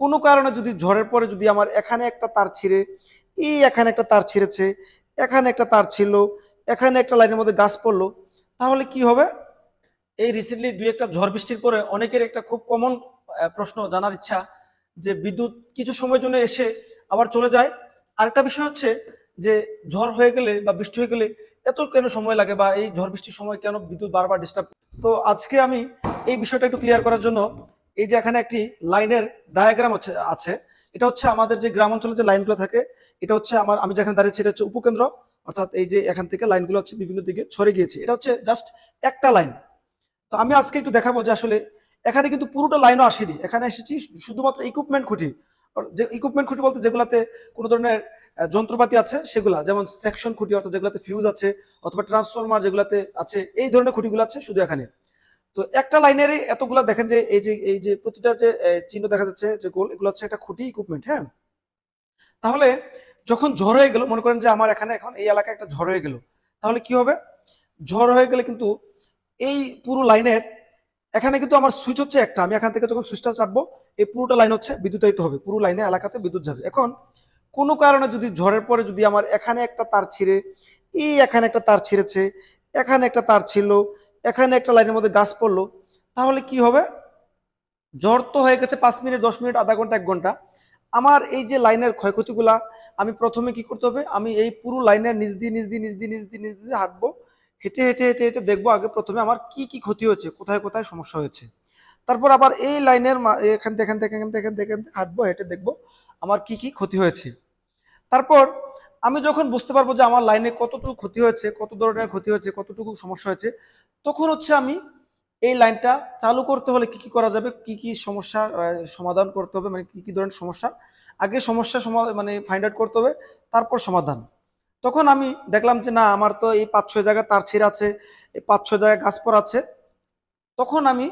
কোনো কারণে যদি ঝড়ের পরে যদি আমার এখানে একটা তার ছিঁড়ে, এখানে একটা তার ছিঁড়েছে, এখানে একটা তার ছিল, এখানে একটা লাইনের মধ্যে গাছ পড়লো, তাহলে কি হবে? এই রিসেন্টলি দুই একটা ঝড় বৃষ্টির পরে অনেকের একটা খুব কমন প্রশ্ন জানার ইচ্ছা, যে বিদ্যুৎ কিছু সময়ের জন্য এসে আবার চলে যায়। আরেকটা বিষয় হচ্ছে যে ঝড় হয়ে গেলে বা বৃষ্টি হয়ে গেলে এত কেন সময় লাগে, বা এই ঝড় বৃষ্টির সময় কেন বিদ্যুৎ বারবার ডিস্টার্ব। তো আজকে আমি এই বিষয়টা একটু ক্লিয়ার করার জন্য, এই যে এখানে একটি লাইনের ডায়াগ্রাম আছে। এটা হচ্ছে আমাদের যে গ্রাম অঞ্চলে যে লাইনগুলো থাকে, এটা হচ্ছে আমি যেখানে দাঁড়িয়েছি এটা হচ্ছে উপকেন্দ্র, অর্থাৎ এই যে এখান থেকে লাইনগুলো হচ্ছে বিভিন্ন দিকে ছড়ে গিয়েছে, এটা হচ্ছে জাস্ট একটা লাইন। তো আমি আজকে একটু দেখাবো যে আসলে এখানে কিন্তু পুরোটা লাইনও আসেনি, এখানে এসেছি শুধুমাত্র ইকুইপমেন্ট খুঁটি। যে ইকুইপমেন্ট খুঁটি বলতে যেগুলাতে কোনো ধরনের যন্ত্রপাতি আছে সেগুলা, যেমন সেকশন খুঁটি অর্থাৎ যেগুলাতে ফিউজ আছে, অথবা ট্রান্সফরমার যেগুলাতে আছে, এই ধরনের খুঁটিগুলো আছে শুধু এখানে। তো একটা লাইনেরই এতগুলা, দেখেন যে এই যে প্রতিটা যে চিহ্ন দেখা যাচ্ছে যে গোল, এগুলো হচ্ছে একটা খুঁটি ইকুইপমেন্ট। হ্যাঁ, তাহলে যখন ঝড় হয়ে গেল, মনে করেন যে আমার এখানে এখন এই এলাকায় একটা ঝড় হয়ে গেল, তাহলে কি হবে? ঝড় হয়ে গেলে কিন্তু এই পুরো লাইনের এখানে কিন্তু আমার সুইচ হচ্ছে একটা, আমি এখান থেকে যখন সুইচটা চাপবো এই পুরোটা লাইন হচ্ছে বিদ্যুতায়িত হবে, পুরো লাইনে এলাকাতে বিদ্যুৎ যাবে। এখন কোনো কারণে যদি ঝড়ের পরে যদি আমার এখানে একটা তার ছিঁড়ে, এখানে একটা তার ছিঁড়েছে, এখানে একটা তার ছিল, এখানে একটা লাইনের মধ্যে গাছ পড়লো, তাহলে কি হবে? ঝড় তো হয়ে গেছে 5 মিনিট, 10 মিনিট, আধা ঘন্টা, 1 ঘন্টা। আমার এই যে লাইনের ক্ষয়ক্ষতিগুলা, আমি প্রথমে কি করতে হবে? আমি এই পুরো লাইনের নিচ দিয়ে হাঁটবো, হেঁটে হেঁটে হেঁটে হেঁটে দেখবো আগে প্রথমে আমার কি কি ক্ষতি হয়েছে, কোথায় কোথায় সমস্যা হয়েছে। তারপর আবার এই লাইনের এখান থেকে হাঁটবো, হেঁটে দেখবো আমার কি কি ক্ষতি হয়েছে। তারপর আমি যখন বুঝতে পারবো যে আমার লাইনে কতটুকু ক্ষতি হয়েছে, কত ধরনের ক্ষতি হয়েছে, কতটুকু সমস্যা হয়েছে, তখন হচ্ছে আমি এই লাইনটা চালু করতে হলে কি কি করা যাবে, কি কি সমস্যা সমাধান করতে হবে, মানে কি কি ধরনের সমস্যা, আগে সমস্যা মানে ফাইন্ড আউট করতে হবে, তারপর সমাধান। তখন আমি দেখলাম যে না, আমার তো এই 5-6 জায়গায় তার ছিঁড়ে আছে, এই 5-6 জায়গায় গাছ পড়া আছে। তখন আমি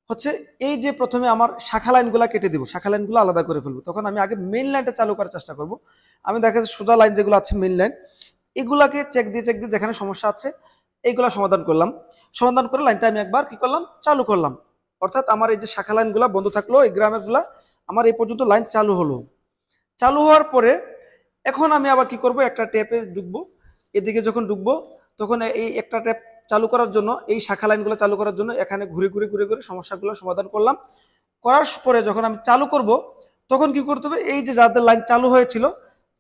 হচ্ছে এই যে প্রথমে আমার শাখা লাইনগুলো কেটে দিব, শাখা লাইনগুলো আলাদা করে ফেলবো। তখন আমি আগে মেইন লাইনটা চালু করার চেষ্টা করব। আমি দেখা যাচ্ছে সোজা লাইন যেগুলো আছে মেইন লাইন, এগুলাকে চেক দিয়ে যেখানে সমস্যা আছে এইগুলা সমাধান করলাম। সমাধান করে লাইনটা আমি একবার কি করলাম, চালু করলাম। অর্থাৎ আমার এই যে শাখা লাইনগুলা বন্ধ থাকলো এই গ্রামের গুলা, আমার এই পর্যন্ত লাইন চালু হলো। চালু হওয়ার পরে এখন আমি আবার কি করব, একটা ট্যাপে ঢুকবো। এদিকে যখন ঢুকবো তখন এই একটা ট্যাপ চালু করার জন্য, এই শাখা লাইনগুলো চালু করার জন্য এখানে ঘুরে ঘুরে সমস্যাগুলো সমাধান করলাম। করার পরে যখন আমি চালু করব, তখন কি করতে হবে? এই যে যাদের লাইন চালু হয়েছিল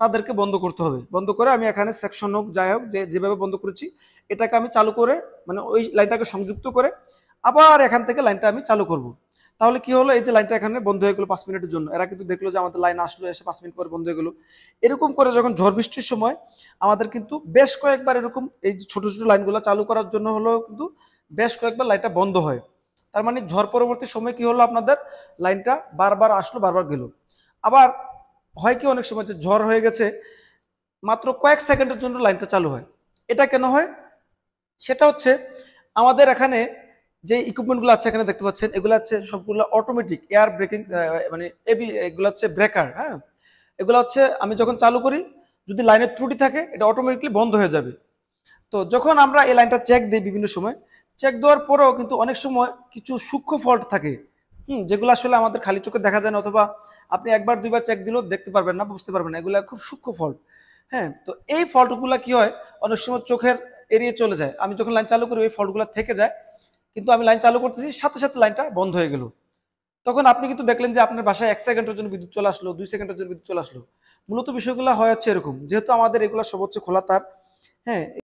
তাদেরকে বন্ধ করতে হবে। বন্ধ করে আমি এখানে সেকশন হোক যাই হোক, যেভাবে বন্ধ করেছি এটাকে আমি চালু করে, মানে ওই লাইনটাকে সংযুক্ত করে আবার এখান থেকে লাইনটা আমি চালু করব। তাহলে কি হলো? এই যে লাইনটা এখানে বন্ধ হয়ে গেলো 5 মিনিটের জন্য, এরা কিন্তু দেখলো যে আমাদের লাইন আসলো, এসে 5 মিনিট পরে বন্ধ হয়ে গেলো। এরকম করে যখন ঝড় বৃষ্টির সময় আমাদের কিন্তু বেশ কয়েকবার এরকম এই যে ছোট ছোট লাইনগুলো চালু করার জন্য হলেও কিন্তু বেশ কয়েকবার লাইনটা বন্ধ হয়। তার মানে ঝড় পরবর্তী সময় কি হলো, আপনাদের লাইনটা বারবার আসলো, বারবার গেল। আবার হয় কি, অনেক সময় যে ঝড় হয়ে গেছে মাত্র কয়েক সেকেন্ডের জন্য লাইনটা চালু হয়। এটা কেন হয়? সেটা হচ্ছে আমাদের এখানে যে ইকুইপমেন্টগুলো আছে এখানে দেখতে পাচ্ছেন, এগুলো হচ্ছে সবগুলো অটোমেটিক এয়ার ব্রেকিং, মানে এবি, এগুলো হচ্ছে ব্রেকার। হ্যাঁ, এগুলো হচ্ছে আমি যখন চালু করি, যদি লাইনের ত্রুটি থাকে এটা অটোমেটিকলি বন্ধ হয়ে যাবে। তো যখন আমরা এই লাইনটা চেক দিই বিভিন্ন সময়, চেক দেওয়ার পরেও কিন্তু অনেক সময় কিছু সূক্ষ্ম ফল্ট থাকে, যেগুলো আসলে আমাদের খালি চোখে দেখা যায় না, অথবা আপনি একবার দুইবার চেক দিলেও দেখতে পারবেন না, বুঝতে পারবেন না, এগুলো খুব সূক্ষ্ম ফল্ট। হ্যাঁ, তো এই ফল্টগুলো কি হয়, অনেক সময় চোখের এড়িয়ে চলে যায়। আমি যখন লাইন চালু করি ওই ফল্টগুলো থেকে যায়, কিন্তু আমি লাইন চালু করতেছি সাথে সাথে লাইনটা বন্ধ হয়ে গেল। তখন আপনি কিন্তু দেখলেন যে আপনার বাসায় 1 সেকেন্ডের জন্য বিদ্যুৎ চলে আসলো, 2 সেকেন্ডের জন্য বিদ্যুৎ চলে আসলো। মূলত বিষয়গুলো হয় হচ্ছে এরকম, যেহেতু আমাদের এগুলো সব হচ্ছে খোলা তার। হ্যাঁ।